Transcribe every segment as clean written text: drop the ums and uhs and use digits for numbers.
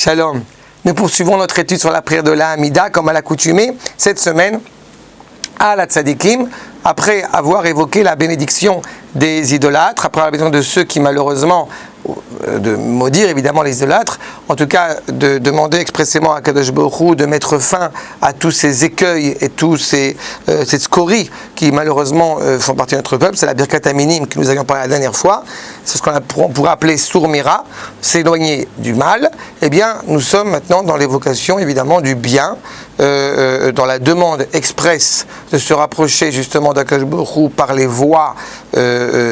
Shalom. Nous poursuivons notre étude sur la prière de la Hamida, comme à l'accoutumée, cette semaine, à la Tzadikim, après avoir évoqué la bénédiction des idolâtres, après avoir besoin de ceux qui malheureusement, de maudire évidemment les idolâtres, en tout cas de demander expressément à Kadosh Baruch Hu de mettre fin à tous ces écueils et tous ces scories qui malheureusement font partie de notre peuple. C'est la Birkat Aminim que nous avions parlé la dernière fois. C'est ce qu'on pourrait appeler Sourmira, s'éloigner du mal. Eh bien, nous sommes maintenant dans l'évocation évidemment du bien, dans la demande expresse de se rapprocher justement d'Akadosh Baruch Hu par les voies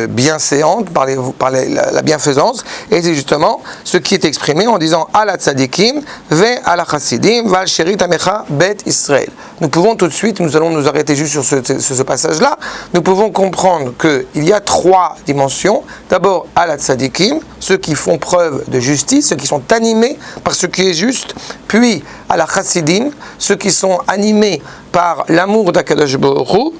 bienséantes, par la bienfaisance. Et c'est justement ce qui est exprimé en disant à la tzadikim, ve à la chassidim, val sherit amecha bet Israël. Nous pouvons tout de suite, nous allons nous arrêter juste sur ce passage-là, nous pouvons comprendre qu'il y a trois dimensions. D'abord, à la tzadikim, ceux qui font preuve de justice, ceux qui sont animés par ce qui est juste, puis à la chassidim, ceux qui sont animés par l'amour d'Akadosh Baruch Hu,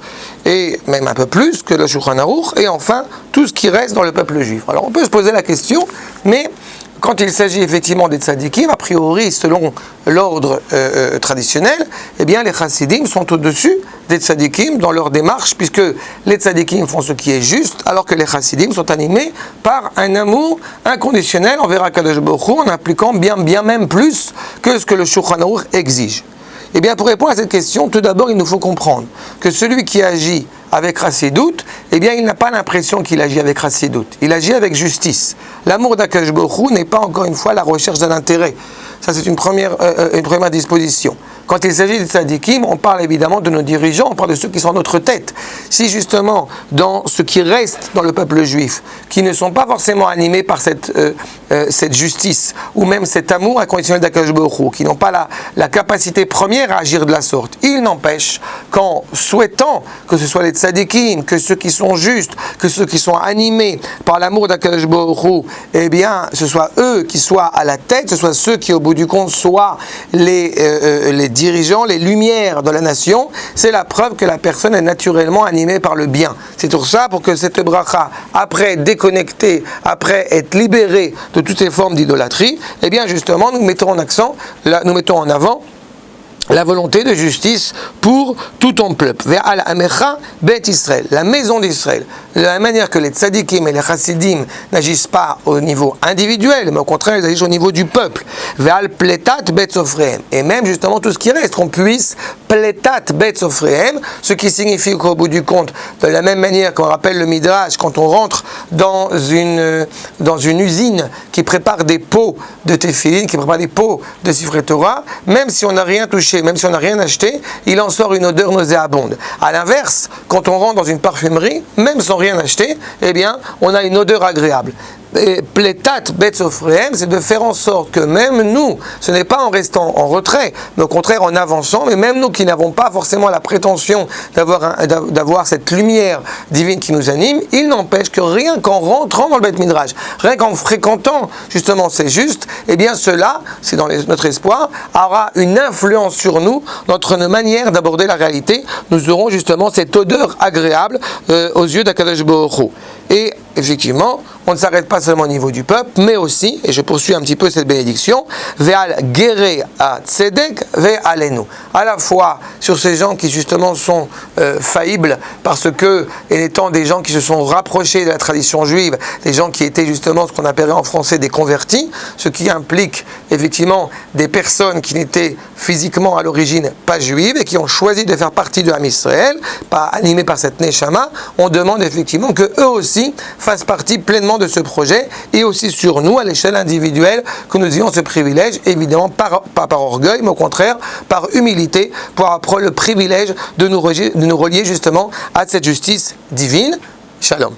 et même un peu plus que le Shulchan Aruch, et enfin, tout ce qui reste dans le peuple juif. Alors on peut se poser la question, mais quand il s'agit effectivement des tzadikim, a priori, selon l'ordre traditionnel, eh bien les chassidim sont au-dessus des tzadikim dans leur démarche, puisque les tzadikim font ce qui est juste, alors que les chassidim sont animés par un amour inconditionnel envers Akadosh Baruch Hu, en impliquant bien même plus que ce que le Shulchan Aruch exige. Eh bien, pour répondre à cette question, tout d'abord, il nous faut comprendre que celui qui agit avec chassidout, eh bien, il n'a pas l'impression qu'il agit avec chassidout. Il agit avec justice. L'amour d'Akadosh Baruch Hu n'est pas, encore une fois, la recherche d'un intérêt. Ça, c'est une première disposition. Quand il s'agit des tzadikim, on parle évidemment de nos dirigeants, on parle de ceux qui sont à notre tête. Si justement, dans ce qui reste dans le peuple juif, qui ne sont pas forcément animés par cette justice, ou même cet amour inconditionnel d'Akadosh Baruch Hu, qui n'ont pas la capacité première à agir de la sorte, il n'empêche qu'en souhaitant que ce soit les tzadikim, que ceux qui sont justes, que ceux qui sont animés par l'amour d'Akadosh Baruch Hu, eh bien, ce soit eux qui soient à la tête, ce soit ceux qui, au bout du compte, soient les dirigeants, les lumières de la nation, c'est la preuve que la personne est naturellement animée par le bien. C'est pour ça, pour que cette bracha, après être déconnectée, après être libérée de toutes les formes d'idolâtrie, eh bien justement, nous mettons en avant la volonté de justice pour tout ton peuple. Ve'al amecha bet Israël, la maison d'Israël. De la même manière que les tzadikim et les chassidim n'agissent pas au niveau individuel, mais au contraire, ils agissent au niveau du peuple. Ve'al pletat bet sofrehem. Et même justement tout ce qui reste, qu'on puisse pletat bet sofrehem, ce qui signifie qu'au bout du compte, de la même manière qu'on rappelle le Midrash, quand on rentre dans une usine qui prépare des pots de téphilin, qui prépare des pots de Sifrei Torah, même si on n'a rien touché, même si on n'a rien acheté, il en sort une odeur nauséabonde. A l'inverse, quand on rentre dans une parfumerie, même sans rien acheter, eh bien, on a une odeur agréable. Pletat bet sofrehem, c'est de faire en sorte que même nous, ce n'est pas en restant en retrait, mais au contraire en avançant, mais même nous qui n'avons pas forcément la prétention d'avoir cette lumière divine qui nous anime, il n'empêche que rien qu'en rentrant dans le Beth Midrash, rien qu'en fréquentant justement c'est juste, eh bien cela, c'est dans notre espoir, aura une influence sur nous, notre manière d'aborder la réalité. Nous aurons justement cette odeur agréable aux yeux d'Akadosh Baruch Hu. Et effectivement, on ne s'arrête pas seulement au niveau du peuple, mais aussi, et je poursuis un petit peu cette bénédiction, ve'al gerei à tzedek ve'alenu. À la fois sur ces gens qui justement sont faillibles, parce que, étant des gens qui se sont rapprochés de la tradition juive, des gens qui étaient justement ce qu'on appellerait en français des convertis, ce qui implique effectivement des personnes qui n'étaient physiquement à l'origine pas juives et qui ont choisi de faire partie de Am Israël, pas animés par cette Neshama, on demande effectivement que eux aussi fassent partie pleinement de ce projet, et aussi sur nous, à l'échelle individuelle, que nous ayons ce privilège, évidemment pas par orgueil, mais au contraire par humilité, pour avoir le privilège de nous relier justement à cette justice divine. Shalom.